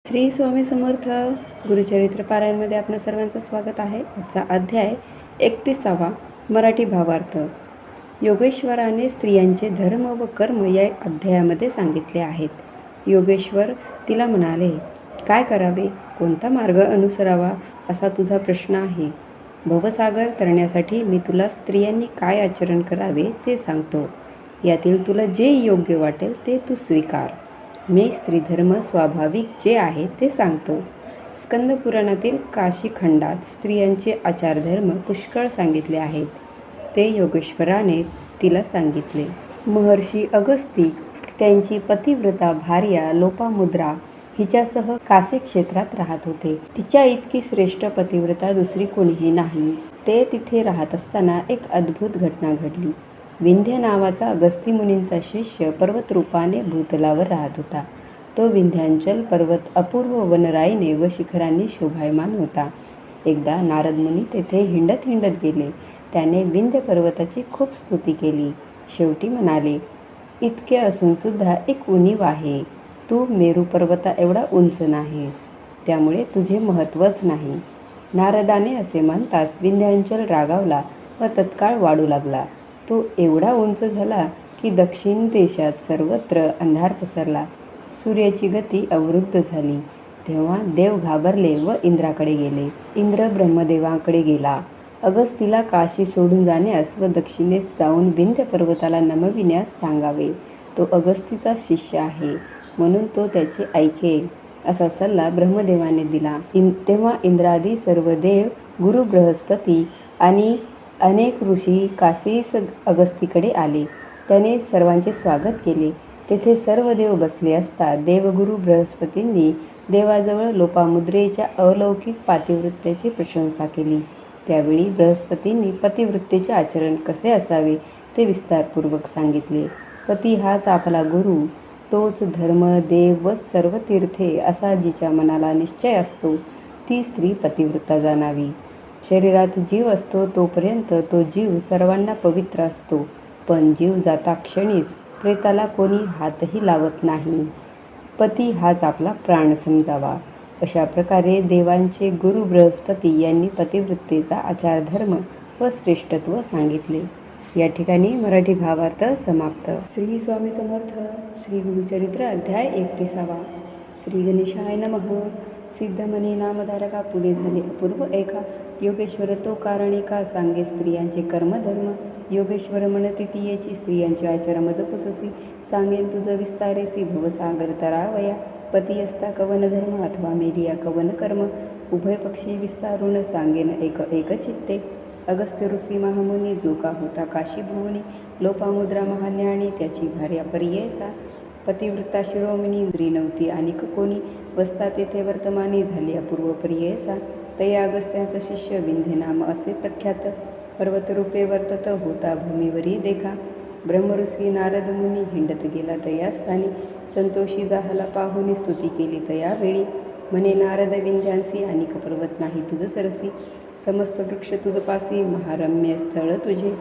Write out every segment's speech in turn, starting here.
श्री स्वामी समर्थ गुरुचरित्र पारायणमध्ये आपणा सर्वांचं स्वागत आहे. आजचा अध्याय 31वा मराठी भावार्थ. योगेश्वराने स्त्रियांचे धर्म व कर्म या अध्यायामध्ये सांगितले आहेत. योगेश्वर तिला म्हणाले, काय करावे, कोणता मार्ग अनुसरावा असा तुझा प्रश्न आहे. भवसागर तरण्यासाठी मी तुला स्त्रियांनी काय आचरण करावे ते सांगतो. यातील तुला जे योग्य वाटेल ते तू स्वीकार. मी स्त्रीधर्म स्वाभाविक जे आहे ते सांगतो. स्कंदपुराणातील काशीखंडात स्त्रियांचे आचारधर्म पुष्कळ सांगितले आहेत. ते योगेश्वराने तिला सांगितले. महर्षी अगस्ती त्यांची पतिव्रता भार्या लोपामुद्रा हिच्यासह काशी क्षेत्रात राहत होते. तिच्या इतकी श्रेष्ठ पतिव्रता दुसरी कोणीही नाही. ते तिथे राहत असताना एक अद्भुत घटना घडली. विंध्य नावाचा अगस्ती मुनींचा शिष्य पर्वतरूपाने भूतलावर राहत होता. तो विंध्यांचल पर्वत अपूर्व वनराईने व शिखरांनी शोभायमान होता. एकदा नारद मुनी तेथे हिंडत गेले. त्याने विंध्य पर्वताची खूप स्तुती केली. शेवटी म्हणाले, इतके असून सुद्धा एक उणीव आहे. तू मेरू पर्वता एवढा उंच नाहीस, त्यामुळे तुझे महत्त्वच नाही. नारदाने असे म्हणताच विंध्यांचल रागावला व तत्काळ वाढू लागला. तो एवढा उंच झाला की दक्षिण देशात सर्वत्र अंधार पसरला. सूर्याची गती अवरुद्ध झाली. तेव्हा देव घाबरले व इंद्राकडे गेले. इंद्र ब्रह्मदेवाकडे गेला. अगस्तीला काशी सोडून जाण्यास व दक्षिणेस जाऊन विंध्य पर्वताला नमविण्यास सांगावे. तो अगस्तीचा शिष्य आहे, म्हणून तो त्याचे ऐकेल असा सल्ला ब्रह्मदेवाने दिला. तेव्हा इंद्रादी सर्व देव, गुरु बृहस्पती आणि अनेक ऋषी काशीस अगस्तीकडे आले. त्याने सर्वांचे स्वागत केले. तेथे सर्व देव बसले असता देवगुरु बृहस्पतींनी देवाजवळ लोपामुद्रेच्या अलौकिक पातिवृत्याची प्रशंसा केली. त्यावेळी बृहस्पतींनी पतिवृत्तेचे आचरण कसे असावे ते विस्तारपूर्वक सांगितले. पती हाच आपला गुरु, तोच धर्म, देव व सर्व तीर्थे असा जिच्या मनाला निश्चय असतो ती स्त्री पतिव्रता जाणावी. शरीरात जीव असतो तोपर्यंत तो जीव सर्वांना पवित्र असतो, पण जीव जाता क्षणीच प्रेताला कोणी हातही लावत नाही. पती हाच आपला प्राण समजावा. अशा प्रकारे देवांचे गुरु बृहस्पती यांनी पतिवृत्तेचा आचारधर्म व श्रेष्ठत्व सांगितले. या ठिकाणी मराठी भावार्थ समाप्त. श्री स्वामी समर्थ. श्री गुरुचरित्र अध्याय 31वा. श्री गणेशाय नमः. सिद्धमनी नामधारका पुढे झाले अपूर्व ऐका. योगेश्वर तो कारणिका सांगे स्त्रियांचे कर्मधर्म. योगेश्वर म्हणती तियेची स्त्रियांचे आचार मज पुससी. सांगेन तुझ विस्तारेसी भवसागर तरावया. पती असता कवन धर्म अथवा मेलिया कवन कर्म. उभय पक्षी विस्तारून सांगेन एक चित्ते. अगस्त्य ऋषी महामुनी जो का होता काशी भुवनी. लोपामुद्रा महाज्ञानी त्याची भार्या पर्ययसा. पतिव्रता शिरोमणी स्त्री नव्हती अनिक कोणी. वसता तेथे वर्तमानी झाली अपूर्व पर्ययसा. तया अगस्त्यांचा शिष्य विंध्य नाम असे प्रख्यात. पर्वतरूपे वर्तत होता भूमीवरी देखा. ब्रह्मऋषी नारद मुनी हिंडत गेला तया स्थानी. संतोषी जाहला पाहुनी स्तुती केली तया वेळी. म्हणे नारद विंध्यांसी अनिक पर्वत नाही तुझ सरसी. समस्त वृक्ष तुझ पासी महारम्य स्थळ तुझे.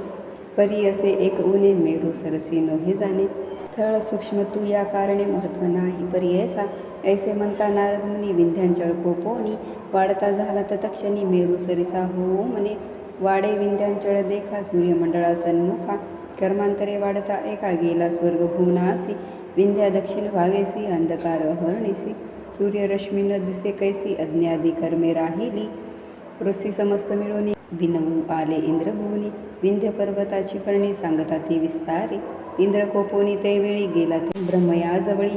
परी असे एक ऊने मेरू सरसी नोहे जाणे. स्थळ सूक्ष्म तू या कारणे महत्व नाही पर्ययसा. ऐसे म्हणता नारद मुनी विंध्यांचळ कोपोनी. वाढता झाला तत्क्षणी मेरू सरिसा हो म्हणे. वाडे विंध्यांचळ देखा सूर्यमंडळा सन्मुखा. कर्मांतरे वाढता एका गेला स्वर्ग भुवनासी. विंध्या दक्षिण भागेसी अंधकार हरणीसी. सूर्यरश्मी न दिसे कैसी अज्ञादी कर्मे राहिली. ऋषी समस्त मिळून विनवू आले इंद्रभुवनी. विंध्य पर्वताची कर्णी सांगता ती विस्तारी. इंद्र कोपोनी तैवेळी गेला ते ब्रह्मयाजवळी.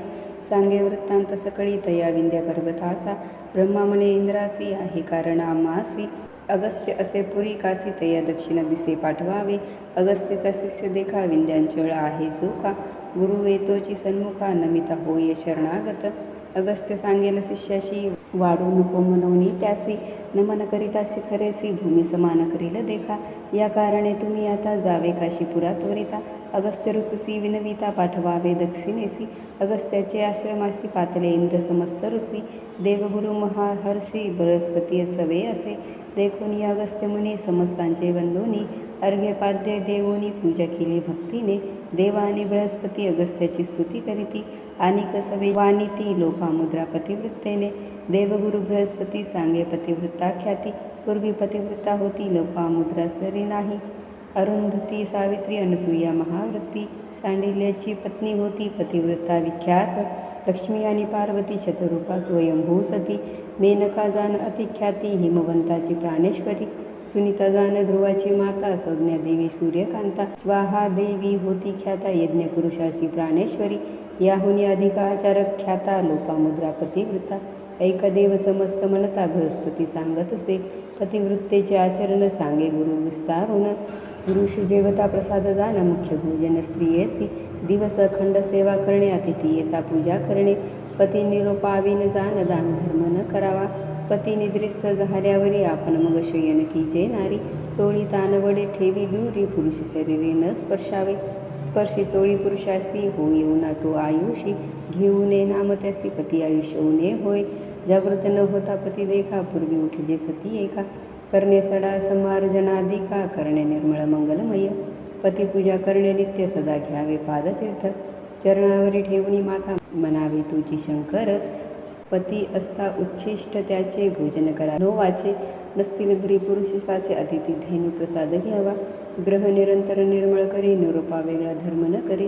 सांगे वृत्तांत सकळी तया विंध्य पर्वताचा. ब्रह्मा म्हणे इंद्रासी आहे कारण आम्हासी. अगस्त्य असे पुरी काशी तया दक्षिण दिसे पाठवावे. अगस्त्यचा शिष्य देखा विंध्यांचळ आहे जो का. गुरु येतोची सन्मुखा नमिता होय शरणागत. अगस्त्य सांगेल शिष्याशी वाढू नको मनोनी त्यासी. नमन करिता शिखरेसी भूमी समान करील देखा. या कारणे तुम्ही आता जावे काशीपुरा त्वरिता. अगस्त्य ऋषसी विनविता पाठवावे दक्षिणेसी. अगस्त्याचे आश्रमाशी पातले इंद्र समस्त ऋषी. देवगुरु महाहर्षी बृहस्पती सवे असे. देखोनी अगस्त्य मुनी समस्तांचे वंदोनी. अर्घ्यपाद्य देवोनी पूजा केली भक्तीने. देवाने बृहस्पती अगस्त्याची स्तुती करीती. आणि कसवे वानिती लोपामुद्रा पतिवृत्तेने देवगुरु बृहस्पती सांगे पतिवृत्ता ख्याती पूर्वी पतिवृत्ता होती लोपामुद्रा सरी नाही अरुंधती सावित्री अनसुया महावृत्ती सांडिल्याची पत्नी होती पतिव्रता विख्यात लक्ष्मी आणि पार्वती शतरूपा स्वयंभू सती मेनका जाण अतिख्याती हिमवंताची प्राणेश्वरी सुनीता जाण ध्रुवाची माता संज्ञा देवी सूर्यकांता स्वाहा देवी होती ख्याता यज्ञ पुरुषाची प्राणेश्वरी याहुनी अधिकाचारक ख्याता लोपामुद्रा पतिव्रता ऐकदेव समस्त मनता बृहस्पती सांगतसे पतिवृत्तेचे आचरण सांगे गुरु विस्तारून पुरुष जेवता प्रसाद जाण मुख्य भोजन स्त्रियेसी दिवस अखंड सेवा करणे अतिथी येता पूजा करणे पती निरोपाविन जाण दान धर्म न करावा पती निद्रिस्त झाल्यावरी आपण मग शयन कीजे नारी चोळी तानवडे ठेवी दूरी पुरुष शरीरे न स्पर्शावे स्पर्शी चोळी पुरुषासी हो येऊ ना तो आयुषी घेऊ नये नाम त्यासी पती आयुष्य उणे होय जागृत न होता पती देखा पूर्वी उठले सती एका करणे सडा समार्जनाधिका करणे निर्मळ मंगलमय पतिपूजा करणे नित्य सदा घ्यावे पादतीर्थ चरणावरी ठेवणी माथा मनावे तुझी शंकर पती असता उच्छिष्ट त्याचे भोजन करा नो वाचे नसतील घरी पुरुषाचे अतिथी धेनु प्रसाद घ्यावा ग्रह निरंतर निर्मळ करे निरोपा वेगळा धर्म न करे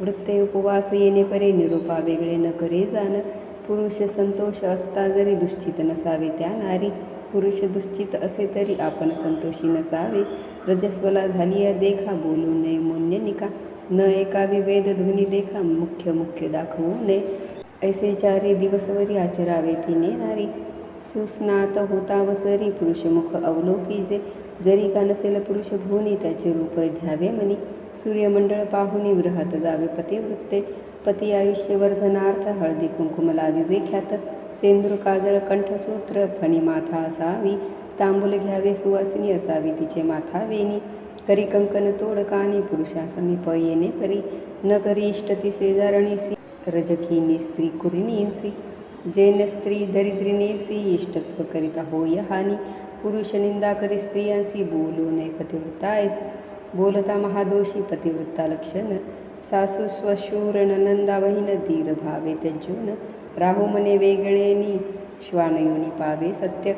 वृत्ते उपवास येणे परे निरोपा वेगळे न करे जाण पुरुष संतोष असता जरी दुश्चित नसावे त्या नारी पुरुष दुश्चित असे तरी आपण संतोषी नसावे रजस्वला झालिया देखा बोलू नये मोन्य निका न एकावी वेद ध्वनी देखा मुख्य मुख्य दाखवू नये ऐसे चारी दिवसवरी आचरावे तिने नारी सुस्नात होता वसरी पुरुषमुख अवलोकी जरी का नसेल पुरुष भूनी त्याचे रूप ध्यावे मनी सूर्यमंडळ पाहुनी गृहात जावे पतिवृत्ते पती आयुष्यवर्धनार्थ हळदी कुंकुम लावी जे ख्यात सेंद्र काजळ कंठसूत्र फणी माथा असावी तांबूल घ्यावे सुवासिनी असावी तिचे माथा वेणी करी कंकन तोड कानी पुरुषा समीप येणे परी न करी इष्टती शेजारणीसी रजकीनी स्त्री कुरिणीसी जेन स्त्री दरिद्रिनेसी इष्टत्व करिता होय हानी पुरुष निंदा करी स्त्रियांसी बोलू नये पतिवृत्तायसी बोलता महादोषी पतिवृत्ता लक्षण सासू स्वशूर नंदा बहीण धीर भावे त्यजून राहू मने वेगळेनी श्वानयोनी पावे सत्य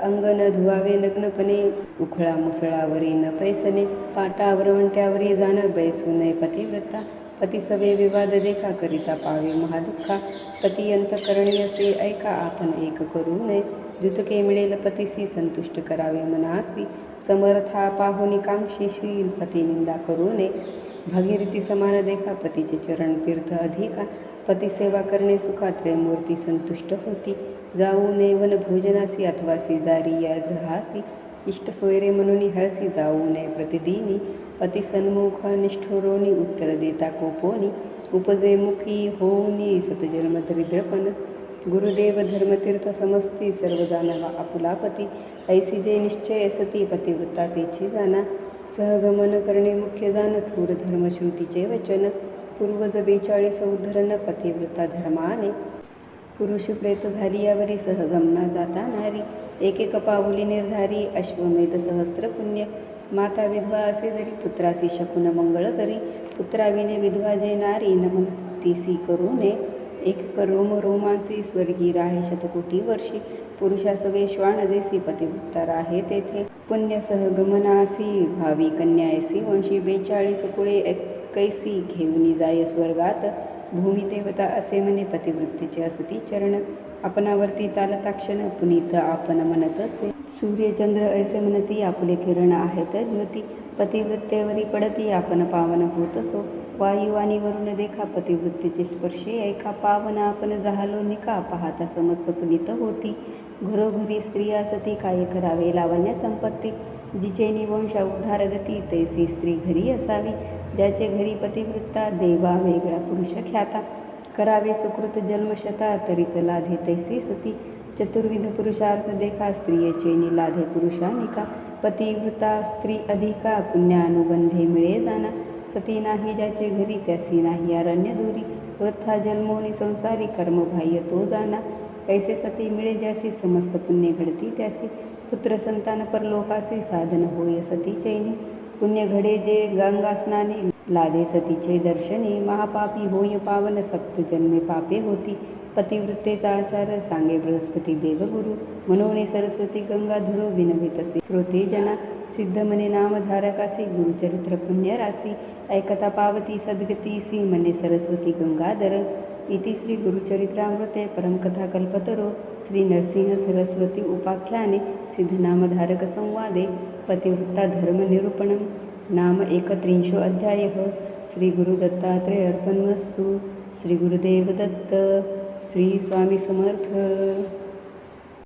अंगण धुवावे नग्नपणे उखळा मुसळावरी न पैसने पाटावर वंट्यावरी जाण बैसू नये पतिव्रता पती सवे विवाद देखा करिता पावे महादुःखा पती अंतकरणी असे ऐका आपण एक करू नये जुतके मिळेल पतीसी संतुष्ट करावे मनासी समर्था पाहुनी कांक्षीशील पती निंदा करू नये भागीरथी समान देखा पतीचे चरण तीर्थ अधिका पती सेवा करणे सुखात्रे मूर्ती संतुष्ट होती जाऊ नये वन भोजनासी अथवा शेजारी या ग्रहासी इष्ट सोयरे म्हणून हरसी जाऊ नये प्रतिदिनी पती सन्मुख निष्ठुरोनी उत्तर देता कोपोनी उपजे मुखी होऊनी सतजन्म दरिद्रपण गुरुदेव धर्मतीर्थ समस्ती सर्व जाणावा आपुलापती ऐसी जे निश्चय सती पतिवृत्ता तेची जाणा सहगमन करणे मुख्य जाण थोर धर्मश्रुतीचे वचन पूर्वज 42 उद्धरण पतिव्रता धर्माने पुरुष प्रेत झाली यावरी सहगमना जाता नारी एक पाऊली निर्धारी अश्वमेध सहस्त्र पुण्य माता विधवा असे जरी पुत्रासी शकुन मंगळ करी पुत्राविने विधवा जे नारी नमन तीसी करू नये एक रोम रोमांसी स्वर्गी राहे शतकोटी वर्षी पुरुषासवे श्वान देसी पतिवृत्ता राहे तेथे पुण्य सहगमनासी भावी कन्यायसी वंशी 42 कुळे 81 घेऊनी जाय स्वर्गात भूमी देवता असे म्हणे पतिवृत्तीचे असती चरण आपणावरती चालता क्षण पुनीत आपण म्हणत असे सूर्यचंद्र ऐसे म्हणती आपुले किरण आहेत ज्योती पतिवृत्तेवरी पडती आपण पावन होत असो वायू आणि वरुण देखा पतिवृत्तीचे स्पर्शे ऐका पावन आपण झालो निका पाहता समस्त पुनीत होती घरोघरी स्त्रिया सती काय करावे लावण्या संपत्ती जिचे निवंशा उद्धार गती तैसी स्त्री घरी असावी ज्याचे घरी पतिवृत्ता देवा वेगळा पुरुष ख्याता करावे सुकृत जन्मशता तरीच लाधे तैसी सती चतुर्विध पुरुषार्थ देखा स्त्रियेचे निलाधे पुरुषानिका पतिवृत्ता स्त्री अधिका पुण्यानुबंधे मिळे जाना सती नाही ज्याचे घरी त्यासी नाही अरण्य दूरी वृथा जन्मोनी संसारी कर्मबाह्य तो जाना ऐसे सती मिळे ज्यासी समस्त पुण्य घडती त्यासी पुत्र संतान परलोकासी साधन होय सती चैनी पुण्य घडे जे गंगा स्नाने लादे सतीचे दर्शने महापापी होय पावन सप्त जन्मे पापे होती पतिवृत्तेचा आचार सांगे बृहस्पती देवगुरु मनोने सरस्वती गंगाधरो विनवितसे श्रोते जना सिद्ध मने नामधारकासी गुरुचरित्र पुण्यरासी ऐकता पावती सद्गतीसी मने सरस्वती गंगाधर इति श्री गुरुचरित्रामृते परमकथा कल्पतरो श्री नरसिंह सरस्वती उपाख्याने सिद्धनामधारक संवादे पतिवृत्ता धर्मनिरूपणं नाम 31 अध्यायः श्री गुरुदत्तात्रेय अर्पणमस्तु। श्री गुरुदेव दत्त। श्री स्वामी समर्थ।